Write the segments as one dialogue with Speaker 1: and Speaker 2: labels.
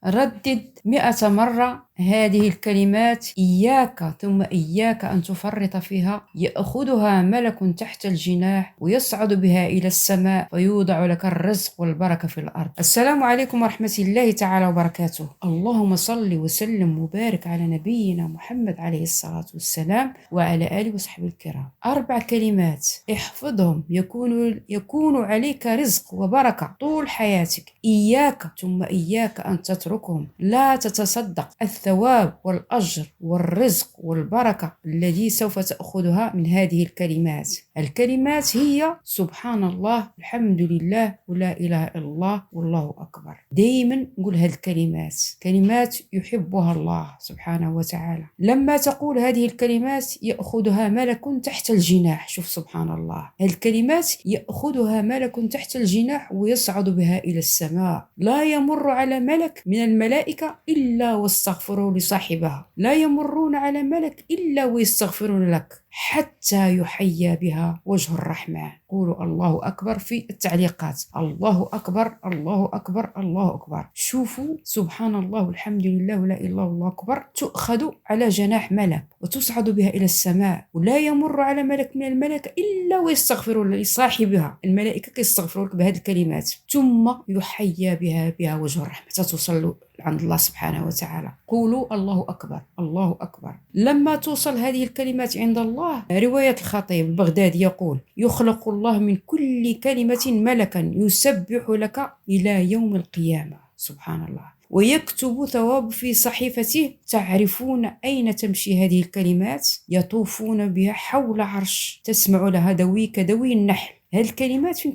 Speaker 1: ردد 100 مرة هذه الكلمات: إياك ثم إياك أن تفرط فيها، يأخذها ملك تحت الجناح ويصعد بها إلى السماء فيوضع لك الرزق والبركة في الأرض. السلام عليكم ورحمة الله تعالى وبركاته. اللهم صل وسلم وبارك على نبينا محمد عليه الصلاة والسلام وعلى آله وصحبه الكرام. 4 كلمات احفظهم يكون عليك رزق وبركة طول حياتك. إياك ثم إياك أن تتركهم، لا تتصدق. الثواب والأجر والرزق والبركة الذي سوف تأخذها من هذه الكلمات. الكلمات هي سبحان الله، الحمد لله، ولا إله إلا الله، والله أكبر. دايما نقول هذه الكلمات، كلمات يحبها الله سبحانه وتعالى. لما تقول هذه الكلمات يأخذها ملك تحت الجناح. شوف سبحان الله، الكلمات يأخذها ملك تحت الجناح ويصعد بها إلى السماء. لا يمر على ملك من الملائكة إلا واستغفروا لصاحبها، لا يمرون على ملك إلا ويستغفرون لك حتى يحيى بها وجه الرحمن. قولوا الله أكبر في التعليقات. الله أكبر، الله أكبر، الله أكبر. شوفوا سبحان الله والحمد لله ولا إله إلا الله أكبر، تؤخذ على جناح ملك وتصعد بها إلى السماء، ولا يمر على ملك من الملائكة إلا ويستغفرون لصاحبها. الملائكة يستغفرون لك بهذه الكلمات، ثم يحيى بها وجه الرحمة، توصل عند الله سبحانه وتعالى. قولوا الله أكبر، الله أكبر. لما توصل هذه الكلمات عند الله، رواية الخطيب البغدادي يقول: يخلق الله من كل كلمة ملكا يسبح لك إلى يوم القيامة. سبحان الله. ويكتب ثواب في صحيفته. تعرفون أين تمشي هذه الكلمات؟ يطوفون بها حول عرش، تسمع لها دوي كدوي النحل. هذه الكلمات فين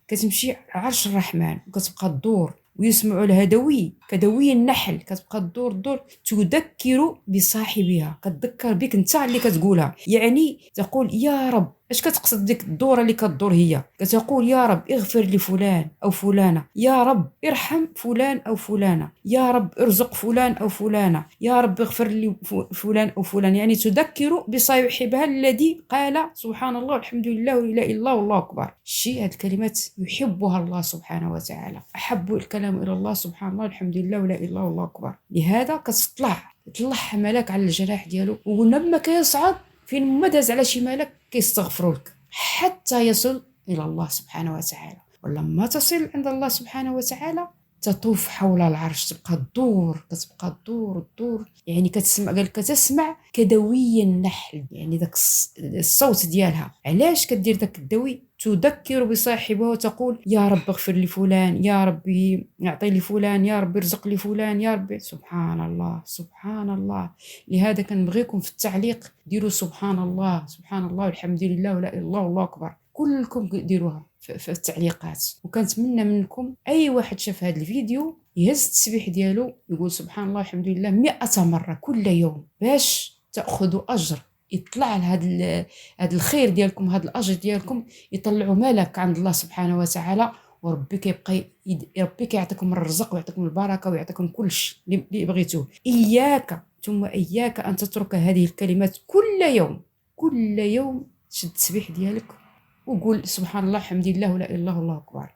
Speaker 1: كتمشي عرش الرحمن، وكتبقى تدور ويسمع لها دوي كدوي النحل، كتبقى تدور تذكر بصاحبها، كتذكر بك انت اللي كتقولها. يعني تقول يا رب، اش كتقصد ديك الدوره اللي كدور؟ هي كتقول يا رب اغفر لفلان او فلانه، يا رب ارحم فلان او فلانه، يا رب ارزق فلان او فلانه، يا رب اغفر لفلان او فلان. يعني تذكر بصاحبها الذي قال سبحان الله والحمد لله ولا اله الا الله والله اكبر. هذه الكلمات يحبها الله سبحانه وتعالى. احب الكلام الى الله سبحان الله والحمد لله ولا اله الا الله والله اكبر. لهذا يطلع ملاك على الجناح ديالو، ولما كيصعد فين ما داز على شي ملك كيستغفروا لك حتى يصل الى الله سبحانه وتعالى. ولما تصل عند الله سبحانه وتعالى تطوف حول العرش، تبقى تدور. يعني كتسمع كدوي النحل، يعني داك الصوت ديالها. علاش كدير داك الدوي؟ تذكر بصاحبها وتقول يا رب اغفر لفلان، يا رب يعطي لفلان، يا رب يرزق لفلان، يا رب. سبحان الله، سبحان الله. لهذا كنبغيكم في التعليق ديروا سبحان الله، سبحان الله والحمد لله ولا اله الا الله والله اكبر. كلكم ديروها في التعليقات. وكنتمنى منكم اي واحد شاف هذا الفيديو يهز التسبيح ديالو، يقول سبحان الله الحمد لله 100 مرة كل يوم، باش تاخذوا اجر. يطلع هذا الخير ديالكم، هذا الاجر ديالكم يطلعوا ملك عند الله سبحانه وتعالى، وربي كيبقى ربي كيعطيكم الرزق ويعطيكم البركه ويعطيكم كل شيء اللي بغيتوه. اياك ثم اياك ان تترك هذه الكلمات كل يوم شد التسبيح ديالك وقول سبحان الله الحمد لله ولا اله الا الله والله اكبر.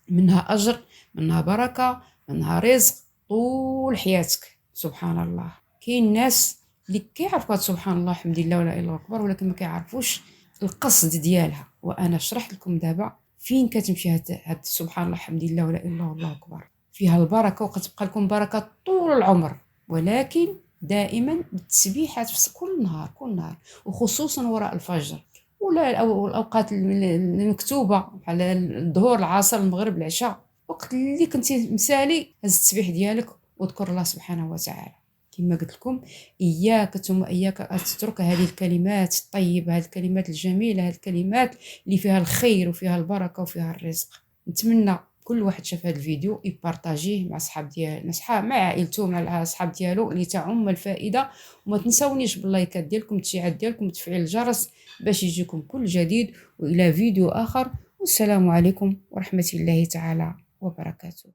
Speaker 1: منها اجر، منها بركه، منها رزق طول حياتك. سبحان الله. كاين ناس اللي كيعرفوا سبحان الله الحمد لله ولا اله الا الله اكبر، ولكن ما كيعرفوش القصد ديالها. وانا شرحت لكم دابا فين كتمشي هاد سبحان الله الحمد لله ولا اله الا الله والله اكبر. فيها البركه، وكتبقى لكم بركه طول العمر. ولكن دائما بالتسبيحات كل نهار، وخصوصا وراء الفجر، ولا الاوقات المكتوبه بحال الظهر، العصر، المغرب، العشاء. وقت اللي كنتي مسالي هز التسبيح ديالك واذكر الله سبحانه وتعالى. كما قلت لكم اياك ثم اياك ان تترك هذه الكلمات الطيبه، هذه الكلمات الجميله، هذه الكلمات اللي فيها الخير وفيها البركه وفيها الرزق. نتمنى كل واحد شاف هذا الفيديو يبارطاجيه مع صحاب ديال مع عائلته، مع اصحاب ديالو، لتعم الفائده. وما تنسونيش باللايكات ديالكم، التشجيعات ديالكم، وتفعيل الجرس باش يجيكم كل جديد. والى فيديو اخر، والسلام عليكم ورحمه الله تعالى وبركاته.